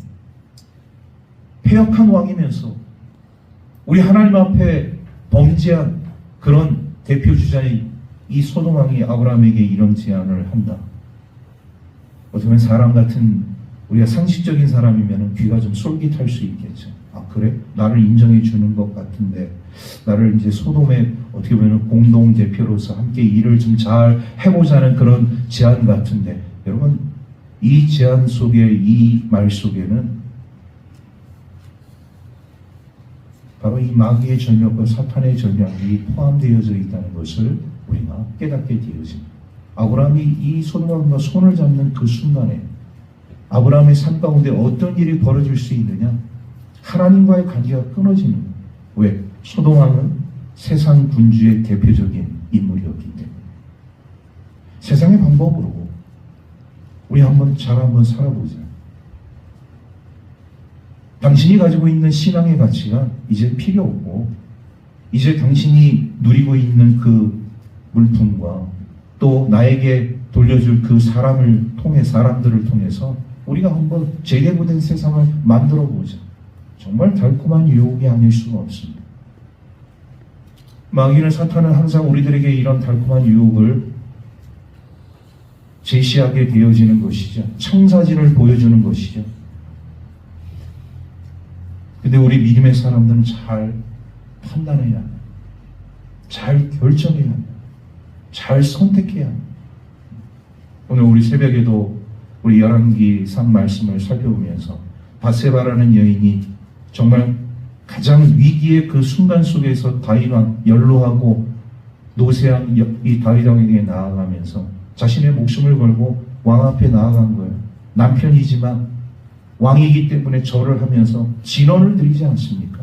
패역한 왕이면서 우리 하나님 앞에 범죄한 그런 대표 주자인 이 소돔 왕이 아브라함에게 이런 제안을 한다. 어떻게 보면 사람 같은, 우리가 상식적인 사람이면 귀가 좀 솔깃할 수 있겠죠. 아, 그래? 나를 인정해 주는 것 같은데, 나를 이제 소돔의 어떻게 보면 공동 대표로서 함께 일을 좀 잘 해보자는 그런 제안 같은데, 여러분, 이 제안 속에, 이 말 속에는 바로 이 마귀의 전략과 사탄의 전략이 포함되어져 있다는 것을 우리가 깨닫게 되어집니다. 아브라함이 이 소돔과 손을 잡는 그 순간에 아브라함의 삶 가운데 어떤 일이 벌어질 수 있느냐? 하나님과의 관계가 끊어지는 거예요. 왜? 소돔 왕은 세상 군주의 대표적인 인물이었기 때문에. 세상의 방법으로 우리 한번 살아보자. 당신이 가지고 있는 신앙의 가치가 이제 필요 없고, 이제 당신이 누리고 있는 그 물품과 또 나에게 돌려줄 그 사람들을 통해서 우리가 한번 제대로 된 세상을 만들어 보자. 정말 달콤한 유혹이 아닐 수가 없습니다. 마귀는, 사탄은 항상 우리들에게 이런 달콤한 유혹을 제시하게 되어지는 것이죠. 청사진을 보여주는 것이죠. 근데 우리 믿음의 사람들은 잘 판단해야 합니다. 잘 결정해야 합니다. 잘 선택해야 합니다. 오늘 우리 새벽에도 우리 열왕기상 말씀을 살펴보면서 바세바라는 여인이 정말 가장 위기의 그 순간 속에서 다윗왕, 연로하고 노쇠한 이 다윗왕에게 나아가면서 자신의 목숨을 걸고 왕 앞에 나아간 거예요. 남편이지만 왕이기 때문에 절을 하면서 진언을 드리지 않습니까?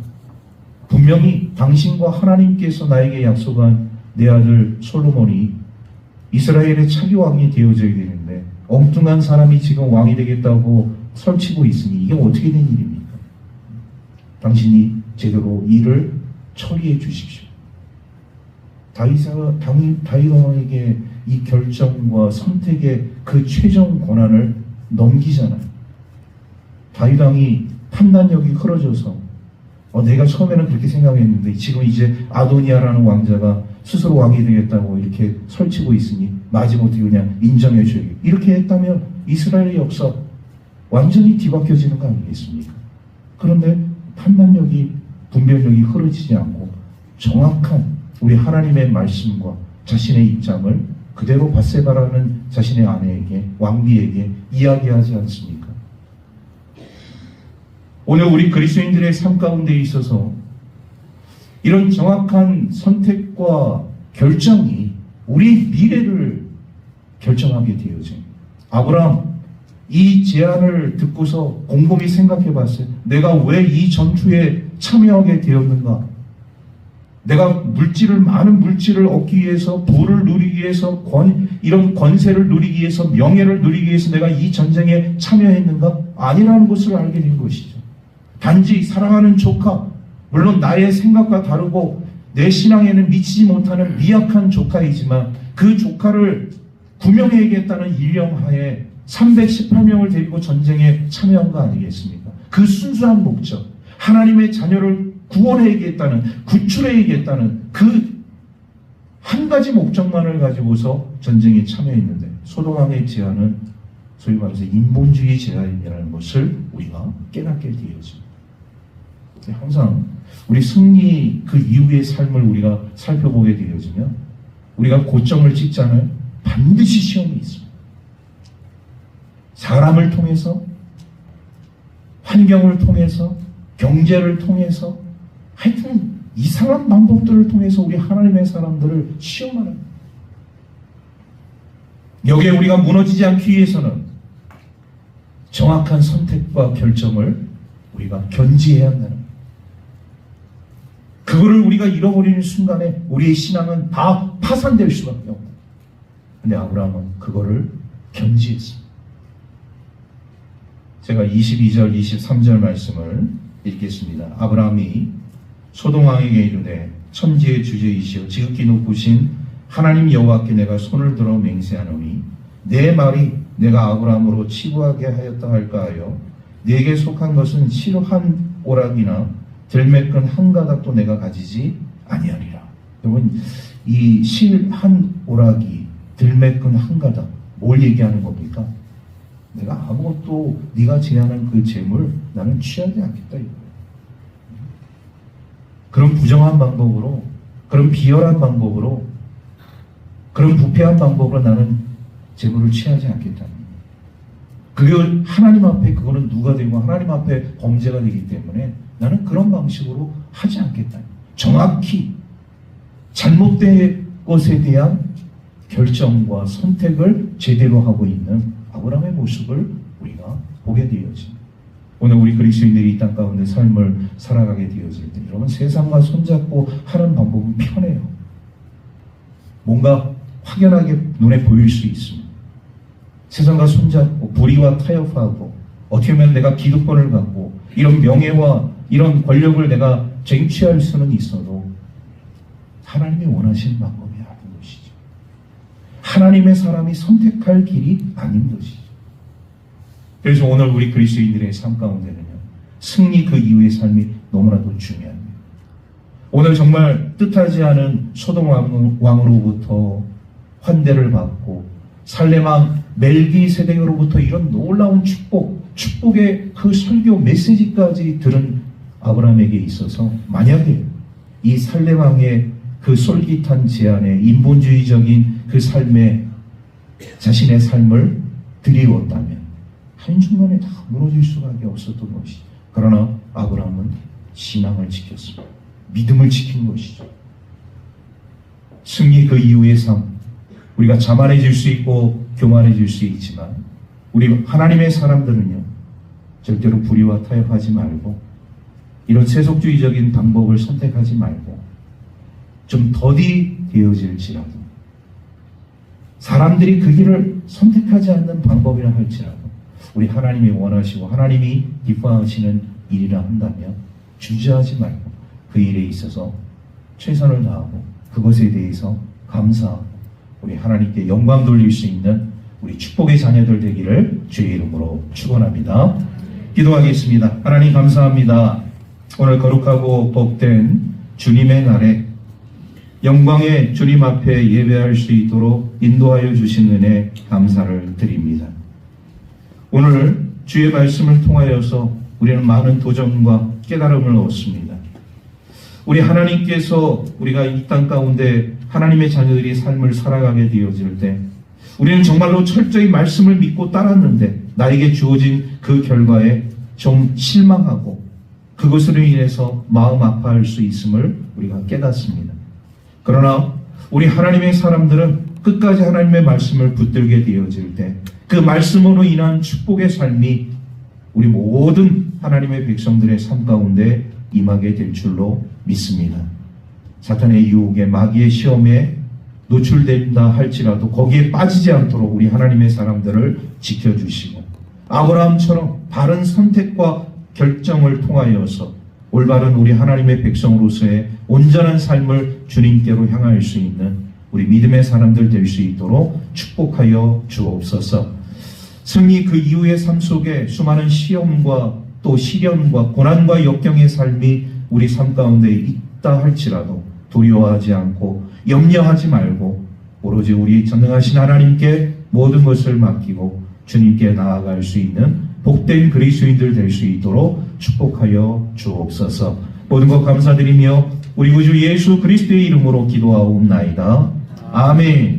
분명히 당신과 하나님께서 나에게 약속한 내 아들 솔로몬이 이스라엘의 차기 왕이 되어져야 되는데 엉뚱한 사람이 지금 왕이 되겠다고 설치고 있으니 이게 어떻게 된 일입니까? 당신이 제대로 일을 처리해 주십시오. 다윗 왕에게 이 결정과 선택의 그 최종 권한을 넘기잖아요. 다윗 왕이 판단력이 흐려져서 내가 처음에는 그렇게 생각했는데 지금 이제 아도니아라는 왕자가 스스로 왕이 되겠다고 이렇게 설치고 있으니 마지못해 그냥 인정해 줘야겠다. 이렇게 했다면 이스라엘의 역사 완전히 뒤바뀌어지는 거 아니겠습니까? 그런데 판단력이, 분별력이 흐려지지 않고 정확한 우리 하나님의 말씀과 자신의 입장을 그대로 밧세바라는 자신의 아내에게, 왕비에게 이야기하지 않습니까? 오늘 우리 그리스도인들의 삶 가운데 있어서 이런 정확한 선택과 결정이 우리 미래를 결정하게 되어집니다. 아브라함, 이 제안을 듣고서 곰곰이 생각해 봤어요. 내가 왜 이 전투에 참여하게 되었는가? 내가 많은 물질을 얻기 위해서, 부를 누리기 위해서, 이런 권세를 누리기 위해서, 명예를 누리기 위해서 내가 이 전쟁에 참여했는가? 아니라는 것을 알게 된 것이죠. 단지 사랑하는 조카, 물론 나의 생각과 다르고 내 신앙에는 미치지 못하는 미약한 조카이지만 그 조카를 구명해야겠다는 일념하에 318명을 데리고 전쟁에 참여한 거 아니겠습니까? 그 순수한 목적, 하나님의 자녀를 구원해야겠다는, 구출해야겠다는 그 한 가지 목적만을 가지고서 전쟁에 참여했는데 소돔왕의 제안은 소위 말해서 인본주의 제안이라는 것을 우리가 깨닫게 되어집니다. 항상 우리 승리 그 이후의 삶을 우리가 살펴보게 되어지면 우리가 고점을 찍잖아요. 반드시 시험이 있습니다. 사람을 통해서, 환경을 통해서, 경제를 통해서, 하여튼 이상한 방법들을 통해서 우리 하나님의 사람들을 시험하는 거예요. 여기에 우리가 무너지지 않기 위해서는 정확한 선택과 결정을 우리가 견지해야 한다는 거예요. 그거를 우리가 잃어버리는 순간에 우리의 신앙은 다 파산될 수밖에 없고, 근데 아브라함은 그거를 견지했습니다. 제가 22절, 23절 말씀을 읽겠습니다. 아브라함이 소돔왕에게 이르되 천지의 주제이시여 지극히 높으신 하나님 여호와께 내가 손을 들어 맹세하노니 내 말이 내가 아브라함으로 치부하게 하였다 할까 하여 내게 속한 것은 실한 오락이나 들매끈 한 가닥도 내가 가지지 아니하리라. 여러분, 이 실한 오락이, 들매끈 한 가닥, 뭘 얘기하는 겁니까? 내가 아무것도 네가 제안한 그 재물 나는 취하지 않겠다 이거예요. 그런 부정한 방법으로, 그런 비열한 방법으로, 그런 부패한 방법으로 나는 재물을 취하지 않겠다. 그게 하나님 앞에 그거는 누가 되고 하나님 앞에 범죄가 되기 때문에 나는 그런 방식으로 하지 않겠다. 정확히 잘못된 것에 대한 결정과 선택을 제대로 하고 있는 아브라함의 모습을 우리가 보게 되어집니다. 오늘 우리 그리스도인들이 이 땅 가운데 삶을 살아가게 되어질 때 여러분, 세상과 손잡고 하는 방법은 편해요. 뭔가 확연하게 눈에 보일 수 있습니다. 세상과 손잡고 불의와 타협하고 어떻게 보면 내가 기득권을 갖고 이런 명예와 이런 권력을 내가 쟁취할 수는 있어도 하나님이 원하시는 방법이 아닌 것이죠. 하나님의 사람이 선택할 길이 아닌 것이죠. 그래서 오늘 우리 그리스도인들의 삶 가운데는요, 승리 그 이후의 삶이 너무나도 중요합니다. 오늘 정말 뜻하지 않은 소돔 왕으로부터 환대를 받고 살레망 멜기세덱으로부터 이런 놀라운 축복의 그 설교 메시지까지 들은 아브라함에게 있어서 만약에 이 살레망의 그 솔깃한 제안에 인본주의적인 그 삶에 자신의 삶을 드리웠다면 한순간에 다 무너질 수밖에 없었던 것이죠. 그러나 아브라함은 신앙을 지켰습니다. 믿음을 지킨 것이죠. 승리 그 이후의 삶, 우리가 자만해질 수 있고 교만해질 수 있지만 우리 하나님의 사람들은요, 절대로 불의와 타협하지 말고 이런 세속주의적인 방법을 선택하지 말고 좀 더디 되어질지라도, 사람들이 그 길을 선택하지 않는 방법이라 할지라도 우리 하나님이 원하시고 하나님이 기뻐하시는 일이라 한다면 주저하지 말고 그 일에 있어서 최선을 다하고 그것에 대해서 감사하고 우리 하나님께 영광 돌릴 수 있는 우리 축복의 자녀들 되기를 주의 이름으로 축원합니다. 기도하겠습니다. 하나님 감사합니다. 오늘 거룩하고 복된 주님의 날에 영광의 주님 앞에 예배할 수 있도록 인도하여 주신 은혜 감사를 드립니다. 오늘 주의 말씀을 통하여서 우리는 많은 도전과 깨달음을 얻습니다. 우리 하나님께서 우리가 이 땅 가운데 하나님의 자녀들이 삶을 살아가게 되어질 때 우리는 정말로 철저히 말씀을 믿고 따랐는데 나에게 주어진 그 결과에 좀 실망하고 그것으로 인해서 마음 아파할 수 있음을 우리가 깨닫습니다. 그러나 우리 하나님의 사람들은 끝까지 하나님의 말씀을 붙들게 되어질 때 그 말씀으로 인한 축복의 삶이 우리 모든 하나님의 백성들의 삶 가운데 임하게 될 줄로 믿습니다. 사탄의 유혹에 마귀의 시험에 노출된다 할지라도 거기에 빠지지 않도록 우리 하나님의 사람들을 지켜주시고 아브라함처럼 바른 선택과 결정을 통하여서 올바른 우리 하나님의 백성으로서의 온전한 삶을 주님께로 향할 수 있는 우리 믿음의 사람들 될 수 있도록 축복하여 주옵소서. 승리 그 이후의 삶 속에 수많은 시험과 또 시련과 고난과 역경의 삶이 우리 삶 가운데 있다 할지라도 두려워하지 않고 염려하지 말고 오로지 우리 전능하신 하나님께 모든 것을 맡기고 주님께 나아갈 수 있는 복된 그리스도인들 될 수 있도록 축복하여 주옵소서. 모든 것 감사드리며 우리 구주 예수 그리스도의 이름으로 기도하옵나이다. 아멘.